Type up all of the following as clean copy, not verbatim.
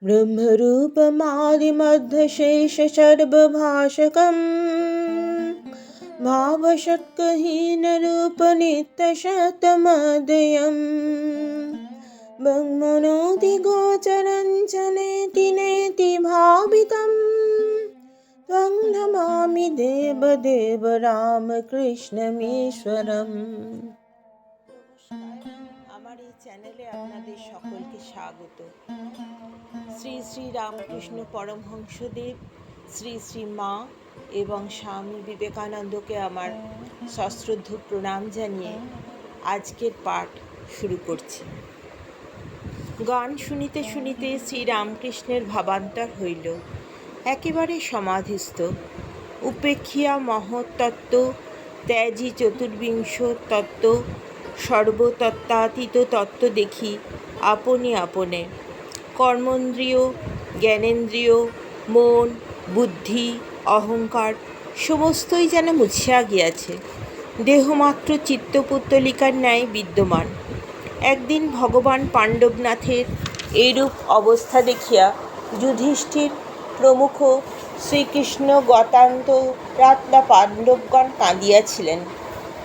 ब्रह्मरूपमादिमध्यशेषसर्वभाषकम् भावषट्कहीनरूपनित्यशतमदयम् ब्रह्मणोऽधिगोचरं च नेति नेति भावितं त्वं नमामि देवदेव রামকৃষ্ণমীশ্বরম। আমার এই চ্যানেলে আপনাদের সকলকে স্বাগত। শ্রী শ্রী রামকৃষ্ণ পরমহংসদেব, শ্রী শ্রী মা এবং স্বামী বিবেকানন্দকে আমার সশ্রদ্ধ প্রণাম জানিয়ে আজকের পাঠ শুরু করছি। গান শুনিতে শুনিতে শ্রী রামকৃষ্ণের ভাবান্তর হইল, একেবারে সমাধিস্থ। উপেক্ষিয়া মহত্তত্ত্ব, ত্যাজি চতুর্বিংশ তত্ত্ব, সর্বতত্ত্বাতীত তত্ত্ব দেখি আপনে আপনে। কর্মেন্দ্রিয়, জ্ঞানেন্দ্রিয়, মন, বুদ্ধি, অহংকার সমস্তই যেন মুছিয়া গিয়াছে, দেহমাত্র চিত্তপুত্তলিকার ন্যায় বিদ্যমান। একদিন ভগবান পাণ্ডবনাথের এইরূপ অবস্থা দেখিয়া যুধিষ্ঠির প্রমুখ শ্রীকৃষ্ণ গতান্তরাত্মা পাণ্ডবগণ কাঁদিয়াছিলেন।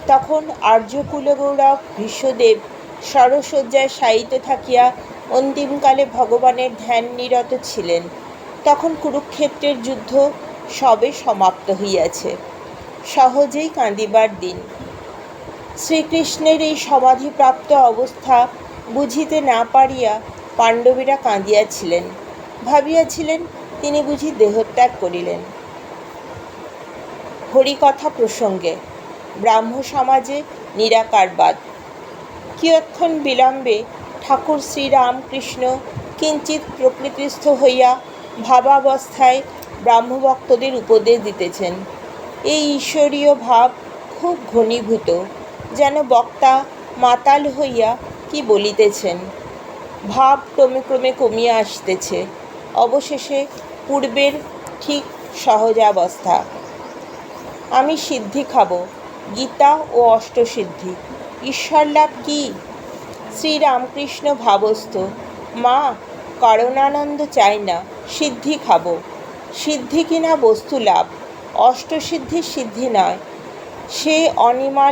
তখন আর্যকুলগৌরব ভীষ্মদেব সরসজ্জায় শায়িত থাকিয়া অন্তিমকালে ভগবানের ধ্যান নিরত ছিলেন। তখন কুরুক্ষেত্রের যুদ্ধ সবে সমাপ্ত হইয়াছে, সহজেই কাঁদিবার দিন। শ্রীকৃষ্ণের এই সমাধিপ্রাপ্ত অবস্থা বুঝিতে না পারিয়া পাণ্ডবেরা কাঁদিয়াছিলেন, ভাবিয়াছিলেন তিনি বুঝি দেহত্যাগ করিলেন। হরিকথা প্রসঙ্গে ব্রাহ্ম সমাজে নিরাকারবাদ। কিয়ৎক্ষণ বিলম্বে ঠাকুর শ্রীরামকৃষ্ণ কিঞ্চিৎ প্রকৃতিস্থ হইয়া ভাবাবস্থায় ব্রাহ্মভক্তদের উপদেশ দিতেছেন। এই ঈশ্বরীয় ভাব খুব ঘনীভূত, যেন বক্তা মাতাল হইয়া কি বলিতেছেন। ভাব ক্রমে ক্রমে কমিয়া আসিতেছে, অবশেষে পূর্বের ঠিক সহজাবস্থা। আমি সিদ্ধি খাব, গীতা ও অষ্টসিদ্ধি। ঈশ্বরলাভ কি? শ্রীরামকৃষ্ণ ভাবস্থ, মা কারণানন্দ চাই না, সিদ্ধি খাব। সিদ্ধি কিনা বস্তু লাভ, অষ্টসিদ্ধির সিদ্ধি নয়। সে অনিমা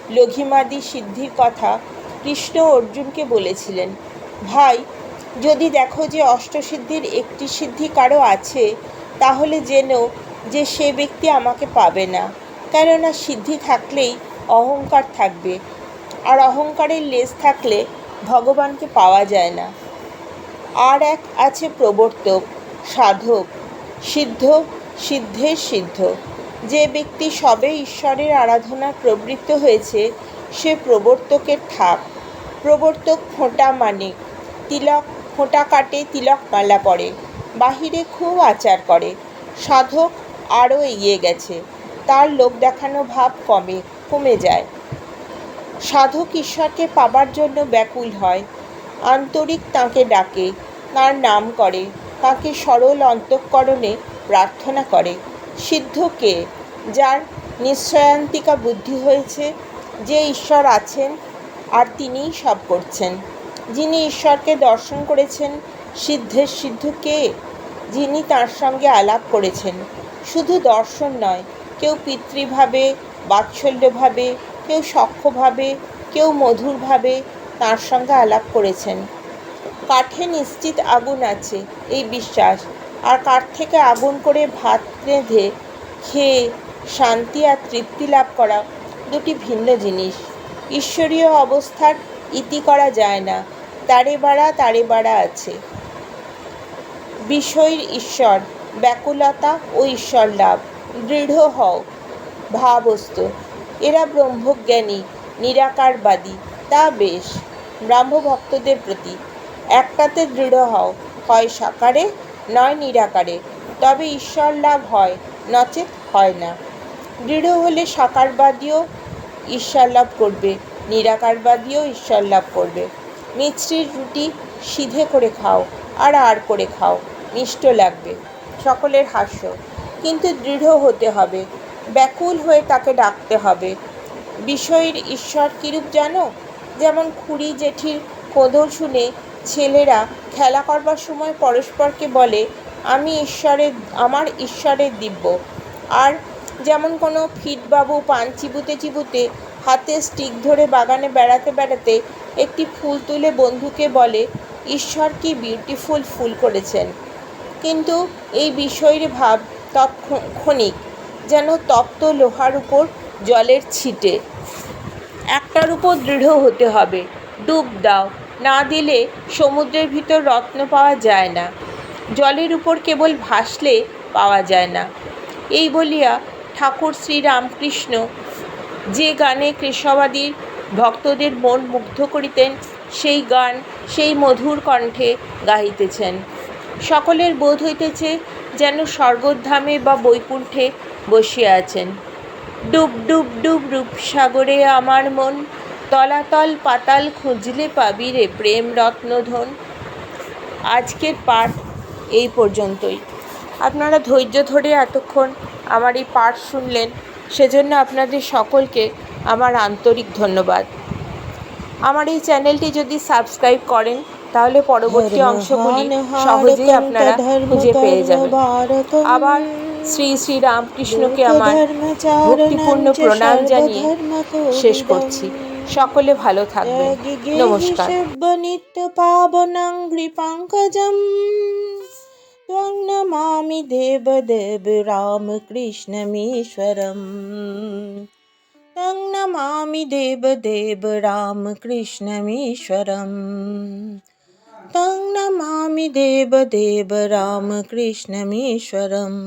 লঘিমাদি সিদ্ধির কথা কৃষ্ণ অর্জুনকে বলেছিলেন। ভাই, যদি দেখো যে অষ্টসিদ্ধির একটি সিদ্ধি কারো আছে, তাহলে জেনো যে সে ব্যক্তি আমাকে পাবে না। কেননা সিদ্ধি থাকলেই অহংকার থাকবে, আর অহংকারের লেশ থাকলে ভগবানকে পাওয়া যায় না। আর এক আছে প্রবর্তক, সাধক, সিদ্ধ, সিদ্ধের সিদ্ধ। যে ব্যক্তি সবে ঈশ্বরের আরাধনার প্রবৃত্ত হয়েছে, সে প্রবর্তকের থাক। প্রবর্তক ফোঁটা মানে তিলক, ফোঁটা কাটে, তিলক মালা পরে, বাহিরে খুব আচার করে। সাধক আরও এগিয়ে গেছে, তার লোক দেখানো ভাব কমে যায়। সাধক ঈশ্বরকে পাবার জন্য ব্যাকুল হয়, আন্তরিক তাঁকে ডাকে, তাঁর নাম করে, তাঁকে সরল অন্তঃকরণে প্রার্থনা করে। সিদ্ধ কে? যার নিশ্চয়ান্তিকা বুদ্ধি হয়েছে যে ঈশ্বর আছেন আর তিনিই সব করছেন। যিনি ঈশ্বরকে দর্শন করেছেন। সিদ্ধের সিদ্ধ কে? যিনি তাঁর সঙ্গে আলাপ করেছেন। শুধু দর্শন নয়, কেউ পিতৃভাবে, বাৎসল্যভাবে, কেউ সখ্যভাবে, কেউ মধুরভাবে তাঁর সঙ্গে আলাপ করেছেন। কাঠে নিশ্চিত আগুন আছে এই বিশ্বাস, আর কাঠ থেকে আগুন করে ভাত রেঁধে খেয়ে শান্তি আর তৃপ্তি লাভ করা দুটি ভিন্ন জিনিস। ঈশ্বরীয় অবস্থার ইতি করা যায় না, তারে বাড়া আছে। বিষয়ের ঈশ্বর, ব্যাকুলতা ও ঈশ্বর লাভ। দৃঢ় হও, ভাবস্থ। এরা ব্রহ্মজ্ঞানী, নিরাকারবাদী, তা বেশ। ব্রাহ্মভক্তদের প্রতি একটাতে দৃঢ় হও, হয় সাকারে নয় নিরাকারে, তবে ঈশ্বর লাভ হয়, নচেত হয় না। দৃঢ় হলে সাকারবাদীও ঈশ্বর লাভ করবে, নিরাকারবাদীও ঈশ্বর লাভ করবে। মিছরির রুটি সিধে করে খাও, আর করে খাও, মিষ্ট লাগবে। সকলের হাস্য। কিন্তু দৃঢ় হতে হবে, ব্যাকুল হয়ে তাকে ডাকতে হবে। বিষয়ের ঈশ্বর কিরূপ জানো? যেমন খুড়ি জেঠির কোঁদর শুনে ছেলেরা খেলা করবার সময় পরস্পরকে বলে আমার ঈশ্বরের দিব্য। আর যেমন কোনো ফিটবাবু পান চিবুতে চিবুতে হাতে স্টিক ধরে বাগানে বেড়াতে বেড়াতে একটি ফুল তুলে বন্ধুকে বলে, ঈশ্বর কি বিউটিফুল ফুল করেছেন। কিন্তু এই বিষয়ের ভাব তৎক্ষণিক, যেন তপ্ত লোহার উপর জলের ছিটে। একটার উপর দৃঢ় হতে হবে। ডুব দাও, না দিলে সমুদ্রের ভিতর রত্ন পাওয়া যায় না, জলের উপর কেবল ভাসলে পাওয়া যায় না। এই বলিয়া ঠাকুর শ্রীরামকৃষ্ণ যে গানে কেশবাদির ভক্তদের মন মুগ্ধ করিতেন, সেই গান সেই মধুর কণ্ঠে গাহিতেছেন। সকলের বোধ হইতেছে যেন স্বর্গধামে বা বৈকুণ্ঠে বসিয়া আছেন। ডুব ডুব ডুব রূপসাগরে আমার মন, তলাতল পাতাল খুঁজলে পাবি রে প্রেম রত্নধন। আজকের পাঠ এই পর্যন্তই। আপনারা ধৈর্য ধরে এতক্ষণ আমার এই পাঠ শুনলেন, সেজন্য আপনাদের সকলকে আমার আন্তরিক ধন্যবাদ। আমার এই চ্যানেলটি যদি সাবস্ক্রাইব করেন তাহলে পরবর্তী অংশগুলি সহজেই আপনারা খুঁজে পেয়ে যাবেন। আবার শ্রী শ্রী রামকৃষ্ণকে আমার ভক্তিপূর্ণ প্রণাম জানিয়ে শেষ করছি। সকলে ভালো থাকবেন। নমস্কার। নিত্য পাবনং কৃপাঙ্কজম ত্বং নমামি দেবদেব রামকৃষ্ণমীশ্বরম। तं नमामि देवदेव रामकृष्णमीश्वरम्। तं नमामि देवदेव रामकृष्णमीश्वरम्।